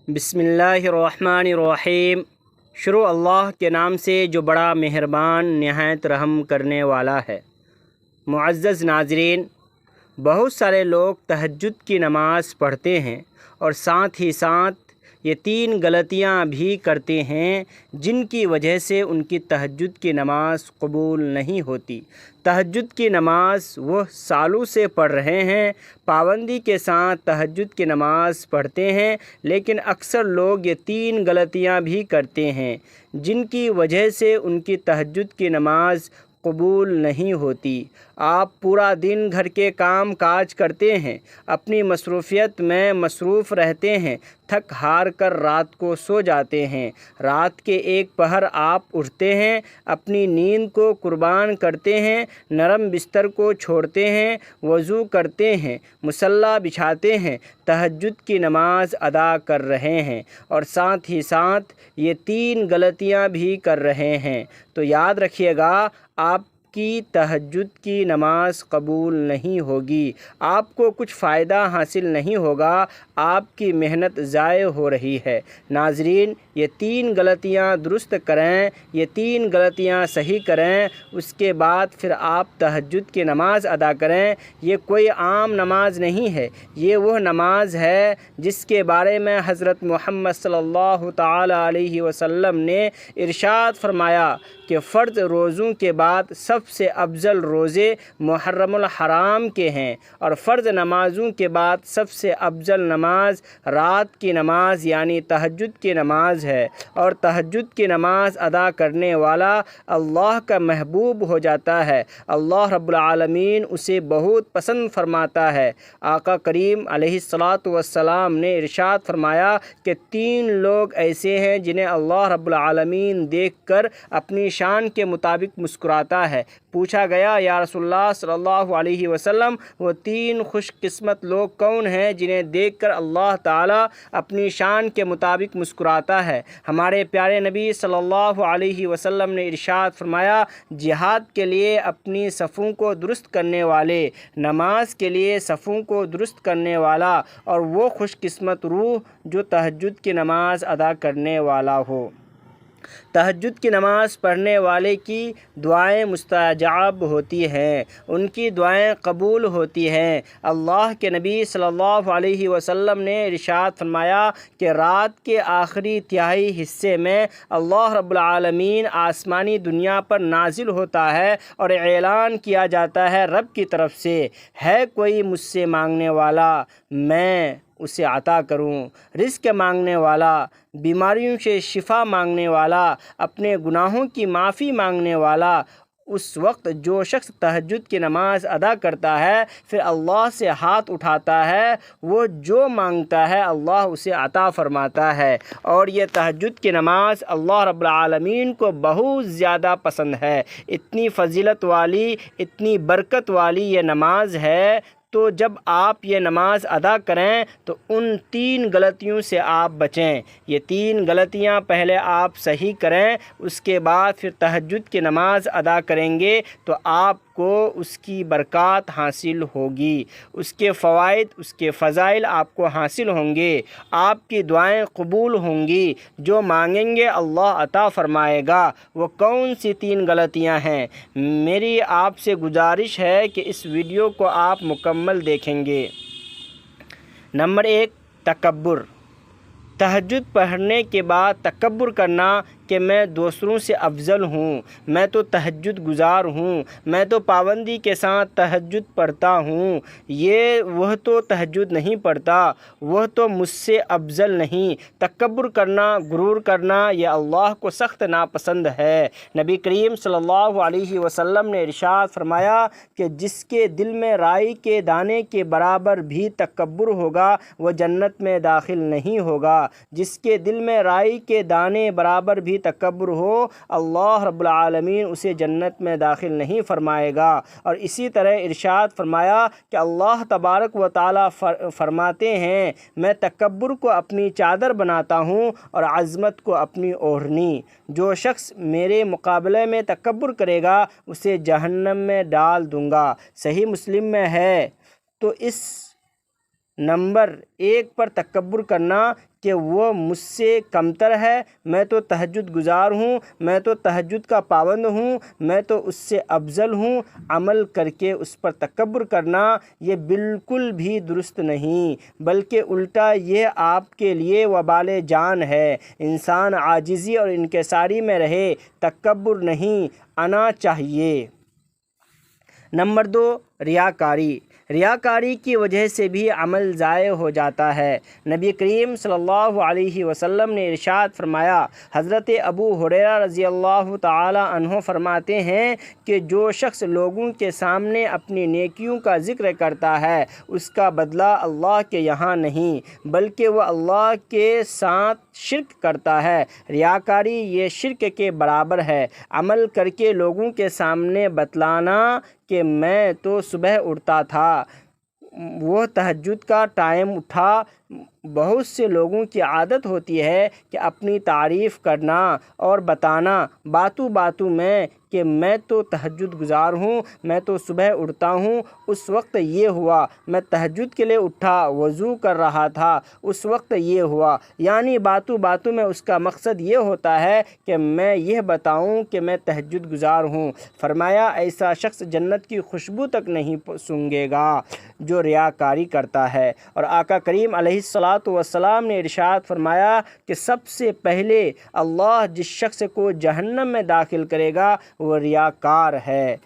بسم اللہ الرحمن الرحیم۔ شروع اللہ کے نام سے جو بڑا مہربان نہایت رحم کرنے والا ہے۔ معزز ناظرین، بہت سارے لوگ تہجد کی نماز پڑھتے ہیں اور ساتھ ہی ساتھ یہ 3 غلطیاں بھی کرتے ہیں جن کی وجہ سے ان کی تہجد کی نماز قبول نہیں ہوتی۔ تہجد کی نماز وہ سالوں سے پڑھ رہے ہیں، پابندی کے ساتھ تہجد کی نماز پڑھتے ہیں، لیکن اکثر لوگ یہ 3 غلطیاں بھی کرتے ہیں جن کی وجہ سے ان کی تہجد کی نماز قبول نہیں ہوتی۔ آپ پورا دن گھر کے کام کاج کرتے ہیں، اپنی مصروفیت میں مصروف رہتے ہیں، تھک ہار کر رات کو سو جاتے ہیں۔ رات کے ایک پہر آپ اٹھتے ہیں، اپنی نیند کو قربان کرتے ہیں، نرم بستر کو چھوڑتے ہیں، وضو کرتے ہیں، مصلی بچھاتے ہیں، تہجد کی نماز ادا کر رہے ہیں اور ساتھ ہی ساتھ یہ 3 غلطیاں بھی کر رہے ہیں، تو یاد رکھیے گا آپ کی تہجد کی نماز قبول نہیں ہوگی، آپ کو کچھ فائدہ حاصل نہیں ہوگا، آپ کی محنت ضائع ہو رہی ہے۔ ناظرین، یہ 3 غلطیاں درست کریں، یہ 3 غلطیاں صحیح کریں، اس کے بعد پھر آپ تہجد کی نماز ادا کریں۔ یہ کوئی عام نماز نہیں ہے، یہ وہ نماز ہے جس کے بارے میں حضرت محمد صلی اللہ تعالی علیہ وسلم نے ارشاد فرمایا کہ فرض روزوں کے بعد سب سے افضل روزے محرم الحرام کے ہیں، اور فرض نمازوں کے بعد سب سے افضل نماز رات کی نماز یعنی تہجد کی نماز ہے، اور تہجد کی نماز ادا کرنے والا اللہ کا محبوب ہو جاتا ہے، اللہ رب العالمین اسے بہت پسند فرماتا ہے۔ آقا کریم علیہ الصلاۃ والسلام نے ارشاد فرمایا کہ 3 لوگ ایسے ہیں جنہیں اللہ رب العالمین دیکھ کر اپنی شان کے مطابق مسکراتا ہے۔ پوچھا گیا یا رسول اللہ صلی اللہ علیہ وسلم، وہ 3 خوش قسمت لوگ کون ہیں جنہیں دیکھ کر اللہ تعالیٰ اپنی شان کے مطابق مسکراتا ہے؟ ہمارے پیارے نبی صلی اللہ علیہ وسلم نے ارشاد فرمایا، جہاد کے لیے اپنی صفوں کو درست کرنے والے، نماز کے لیے صفوں کو درست کرنے والا، اور وہ خوش قسمت روح جو تہجد کی نماز ادا کرنے والا ہو۔ تہجد کی نماز پڑھنے والے کی دعائیں مستجاب ہوتی ہیں، ان کی دعائیں قبول ہوتی ہیں۔ اللہ کے نبی صلی اللہ علیہ وسلم نے ارشاد فرمایا کہ رات کے آخری تہائی حصے میں اللہ رب العالمین آسمانی دنیا پر نازل ہوتا ہے اور اعلان کیا جاتا ہے رب کی طرف سے، ہے کوئی مجھ سے مانگنے والا میں اسے عطا کروں، رزق مانگنے والا، بیماریوں سے شفا مانگنے والا، اپنے گناہوں کی معافی مانگنے والا۔ اس وقت جو شخص تہجد کی نماز ادا کرتا ہے پھر اللہ سے ہاتھ اٹھاتا ہے، وہ جو مانگتا ہے اللہ اسے عطا فرماتا ہے، اور یہ تہجد کی نماز اللہ رب العالمین کو بہت زیادہ پسند ہے۔ اتنی فضیلت والی، اتنی برکت والی یہ نماز ہے، تو جب آپ یہ نماز ادا کریں تو ان 3 غلطیوں سے آپ بچیں۔ یہ 3 غلطیاں پہلے آپ صحیح کریں، اس کے بعد پھر تہجد کی نماز ادا کریں گے تو آپ کو اس کی برکات حاصل ہوگی، اس کے فوائد، اس کے فضائل آپ کو حاصل ہوں گے، آپ کی دعائیں قبول ہوں گی، جو مانگیں گے اللہ عطا فرمائے گا۔ وہ کون سی 3 غلطیاں ہیں؟ میری آپ سے گزارش ہے کہ اس ویڈیو کو آپ مکمل دیکھیں گے۔ نمبر 1، تکبر۔ تہجد پڑھنے کے بعد تکبر کرنا کہ میں دوسروں سے افضل ہوں، میں تو تہجد گزار ہوں، میں تو پابندی کے ساتھ تہجد پڑھتا ہوں، وہ تو تہجد نہیں پڑھتا، وہ تو مجھ سے افضل نہیں۔ تکبر کرنا، غرور کرنا، یہ اللہ کو سخت ناپسند ہے۔ نبی کریم صلی اللہ علیہ وسلم نے ارشاد فرمایا کہ جس کے دل میں رائی کے دانے کے برابر بھی تکبر ہوگا وہ جنت میں داخل نہیں ہوگا۔ جس کے دل میں رائی کے دانے برابر بھی تکبر ہو، اللہ رب العالمین اسے جنت میں داخل نہیں فرمائے گا۔ اور اسی طرح ارشاد فرمایا کہ اللہ تبارک و تعالیٰ فرماتے ہیں، میں تکبر کو اپنی چادر بناتا ہوں اور عظمت کو اپنی اوڑھنی۔ جو شخص میرے مقابلے میں تکبر کرے گا اسے جہنم میں ڈال دوں گا۔ صحیح مسلم میں ہے۔ تو اس نمبر 1 پر تکبر کرنا کہ وہ مجھ سے کمتر ہے، میں تو تہجد گزار ہوں، میں تو تہجد کا پابند ہوں، میں تو اس سے افضل ہوں، عمل کر کے اس پر تکبر کرنا یہ بالکل بھی درست نہیں، بلکہ الٹا یہ آپ کے لیے وبال جان ہے۔ انسان عاجزی اور انکساری میں رہے، تکبر نہیں آنا چاہیے۔ نمبر 2 ریاکاری۔ ریاکاری کی وجہ سے بھی عمل ضائع ہو جاتا ہے۔ نبی کریم صلی اللہ علیہ وسلم نے ارشاد فرمایا، حضرت ابو ہریرہ رضی اللہ تعالی عنہ فرماتے ہیں کہ جو شخص لوگوں کے سامنے اپنی نیکیوں کا ذکر کرتا ہے اس کا بدلہ اللہ کے یہاں نہیں، بلکہ وہ اللہ کے ساتھ شرک کرتا ہے۔ ریاکاری یہ شرک کے برابر ہے۔ عمل کر کے لوگوں کے سامنے بتلانا کہ میں تو صبح اٹھتا تھا، وہ تہجد کا ٹائم اٹھا۔ بہت سے لوگوں کی عادت ہوتی ہے کہ اپنی تعریف کرنا اور بتانا باتوں باتوں میں کہ میں تو تہجد گزار ہوں، میں تو صبح اٹھتا ہوں، اس وقت یہ ہوا، میں تہجد کے لیے اٹھا، وضو کر رہا تھا، اس وقت یہ ہوا۔ یعنی باتوں باتوں میں اس کا مقصد یہ ہوتا ہے کہ میں یہ بتاؤں کہ میں تہجد گزار ہوں۔ فرمایا ایسا شخص جنت کی خوشبو تک نہیں سونگھے گا جو ریاکاری کرتا ہے۔ اور آقا کریم علیہ الصلاۃ والسلام نے ارشاد فرمایا کہ سب سے پہلے اللہ جس شخص کو جہنم میں داخل کرے گا وہ ریاکار ہے۔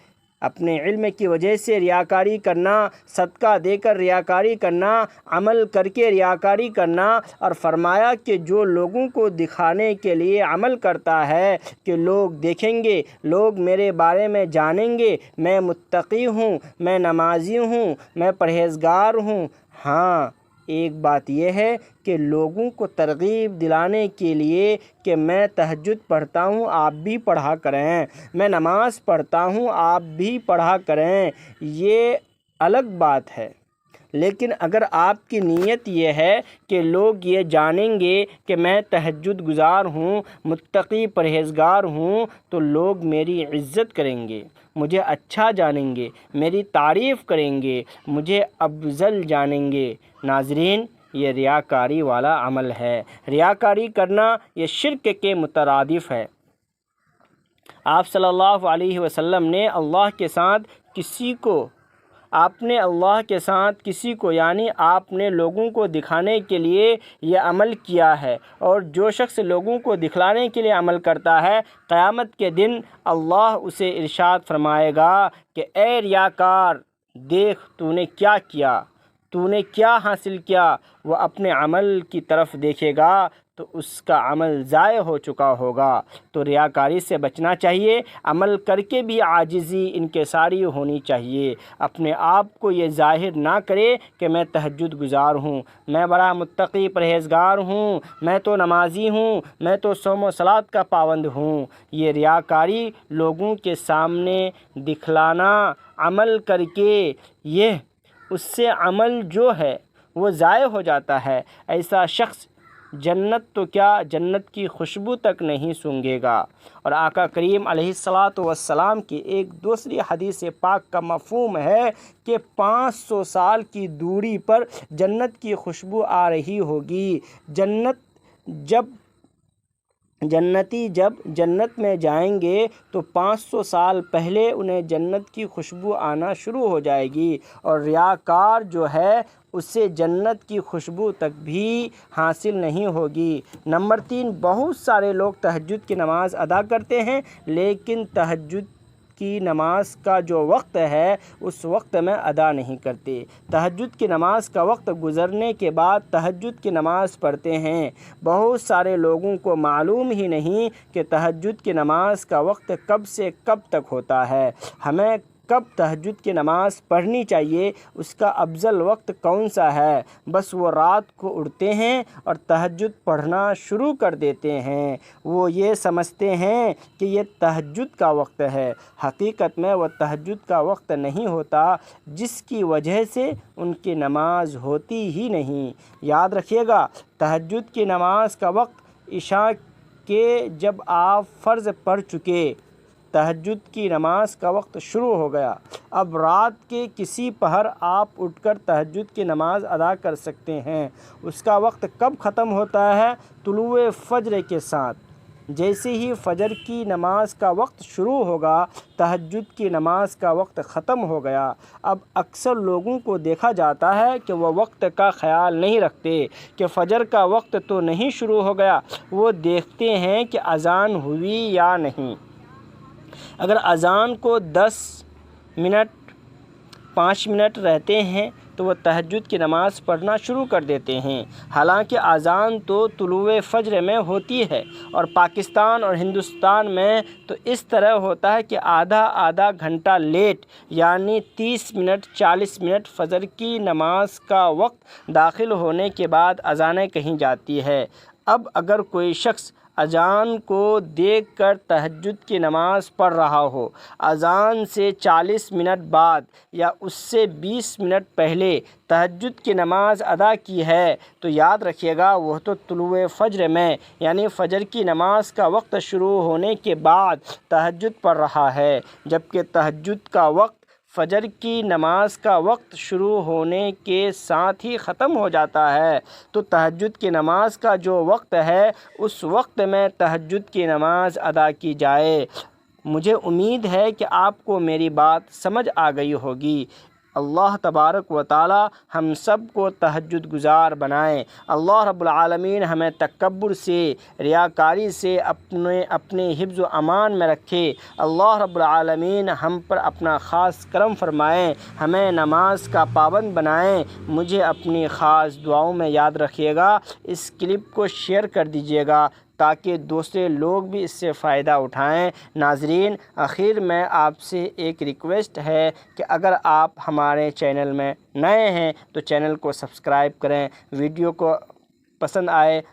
اپنے علم کی وجہ سے ریاکاری کرنا، صدقہ دے کر ریاکاری کرنا، عمل کر کے ریاکاری کرنا، اور فرمایا کہ جو لوگوں کو دکھانے کے لیے عمل کرتا ہے کہ لوگ دیکھیں گے، لوگ میرے بارے میں جانیں گے، میں متقی ہوں، میں نمازی ہوں، میں پرہیزگار ہوں۔ ہاں، ایک بات یہ ہے کہ لوگوں کو ترغیب دلانے کے لیے کہ میں تہجد پڑھتا ہوں آپ بھی پڑھا کریں، میں نماز پڑھتا ہوں آپ بھی پڑھا کریں، یہ الگ بات ہے۔ لیکن اگر آپ کی نیت یہ ہے کہ لوگ یہ جانیں گے کہ میں تہجد گزار ہوں، متقی پرہیزگار ہوں، تو لوگ میری عزت کریں گے، مجھے اچھا جانیں گے، میری تعریف کریں گے، مجھے افضل جانیں گے۔ ناظرین، یہ ریاکاری والا عمل ہے۔ ریاکاری کرنا یہ شرک کے مترادف ہے۔ آپ صلی اللہ علیہ وسلم نے اللہ کے ساتھ کسی کو یعنی آپ نے لوگوں کو دکھانے کے لیے یہ عمل کیا ہے، اور جو شخص لوگوں کو دکھلانے کے لیے عمل کرتا ہے قیامت کے دن اللہ اسے ارشاد فرمائے گا کہ اے ریاکار، دیکھ تو نے کیا کیا، تو نے کیا حاصل کیا۔ وہ اپنے عمل کی طرف دیکھے گا تو اس کا عمل ضائع ہو چکا ہوگا۔ تو ریاکاری سے بچنا چاہیے۔ عمل کر کے بھی عاجزی، انکساری ہونی چاہیے۔ اپنے آپ کو یہ ظاہر نہ کرے کہ میں تہجد گزار ہوں، میں بڑا متقی پرہیزگار ہوں، میں تو نمازی ہوں، میں تو صوم و صلات کا پابند ہوں۔ یہ ریاکاری لوگوں کے سامنے دکھلانا، عمل کر کے اس سے عمل جو ہے وہ ضائع ہو جاتا ہے۔ ایسا شخص جنت تو کیا، جنت کی خوشبو تک نہیں سونگھے گا۔ اور آقا کریم علیہ الصلاۃ والسلام کی ایک دوسری حدیث پاک کا مفہوم ہے کہ 500 سال کی دوری پر جنت کی خوشبو آ رہی ہوگی۔ جنتی جب جنت میں جائیں گے تو 500 سال پہلے انہیں جنت کی خوشبو آنا شروع ہو جائے گی، اور ریاکار جو ہے اسے جنت کی خوشبو تک بھی حاصل نہیں ہوگی۔ نمبر 3، بہت سارے لوگ تہجد کی نماز ادا کرتے ہیں لیکن تہجد کی نماز کا جو وقت ہے اس وقت میں ادا نہیں کرتے۔ تہجد کی نماز کا وقت گزرنے کے بعد تہجد کی نماز پڑھتے ہیں۔ بہت سارے لوگوں کو معلوم ہی نہیں کہ تہجد کی نماز کا وقت کب سے کب تک ہوتا ہے۔ ہمیں کب تہجد کی نماز پڑھنی چاہیے، اس کا افضل وقت کون سا ہے؟ بس وہ رات کو اٹھتے ہیں اور تہجد پڑھنا شروع کر دیتے ہیں۔ وہ یہ سمجھتے ہیں کہ یہ تہجد کا وقت ہے، حقیقت میں وہ تہجد کا وقت نہیں ہوتا، جس کی وجہ سے ان کی نماز ہوتی ہی نہیں۔ یاد رکھیے گا، تہجد کی نماز کا وقت عشاء کے جب آپ فرض پڑھ چکے، تہجد کی نماز کا وقت شروع ہو گیا۔ اب رات کے کسی پہر آپ اٹھ کر تہجد کی نماز ادا کر سکتے ہیں۔ اس کا وقت کب ختم ہوتا ہے؟ طلوع فجر کے ساتھ۔ جیسے ہی فجر کی نماز کا وقت شروع ہوگا، تہجد کی نماز کا وقت ختم ہو گیا۔ اب اکثر لوگوں کو دیکھا جاتا ہے کہ وہ وقت کا خیال نہیں رکھتے کہ فجر کا وقت تو نہیں شروع ہو گیا، وہ دیکھتے ہیں کہ اذان ہوئی یا نہیں۔ اگر اذان کو 10 منٹ 5 منٹ رہتے ہیں تو وہ تہجد کی نماز پڑھنا شروع کر دیتے ہیں، حالانکہ اذان تو طلوع فجر میں ہوتی ہے، اور پاکستان اور ہندوستان میں تو اس طرح ہوتا ہے کہ آدھا گھنٹہ لیٹ، یعنی 30 منٹ 40 منٹ فجر کی نماز کا وقت داخل ہونے کے بعد اذانیں کہی جاتی ہے۔ اب اگر کوئی شخص اذان کو دیکھ کر تہجد کی نماز پڑھ رہا ہو، اذان سے 40 منٹ بعد یا اس سے 20 منٹ پہلے تہجد کی نماز ادا کی ہے، تو یاد رکھیے گا وہ تو طلوع فجر میں، یعنی فجر کی نماز کا وقت شروع ہونے کے بعد تہجد پڑھ رہا ہے، جبکہ تہجد کا وقت فجر کی نماز کا وقت شروع ہونے کے ساتھ ہی ختم ہو جاتا ہے۔ تو تہجد کی نماز کا جو وقت ہے، اس وقت میں تہجد کی نماز ادا کی جائے۔ مجھے امید ہے کہ آپ کو میری بات سمجھ آ گئی ہوگی۔ اللہ تبارک و تعالی ہم سب کو تہجد گزار بنائیں۔ اللہ رب العالمین ہمیں تکبر سے، ریاکاری سے اپنے حفظ و امان میں رکھے۔ اللہ رب العالمین ہم پر اپنا خاص کرم فرمائیں، ہمیں نماز کا پابند بنائیں۔ مجھے اپنی خاص دعاؤں میں یاد رکھیے گا۔ اس کلپ کو شیئر کر دیجیے گا تاکہ دوسرے لوگ بھی اس سے فائدہ اٹھائیں۔ ناظرین، آخر میں آپ سے ایک ریکویسٹ ہے کہ اگر آپ ہمارے چینل میں نئے ہیں تو چینل کو سبسکرائب کریں، ویڈیو کو پسند آئے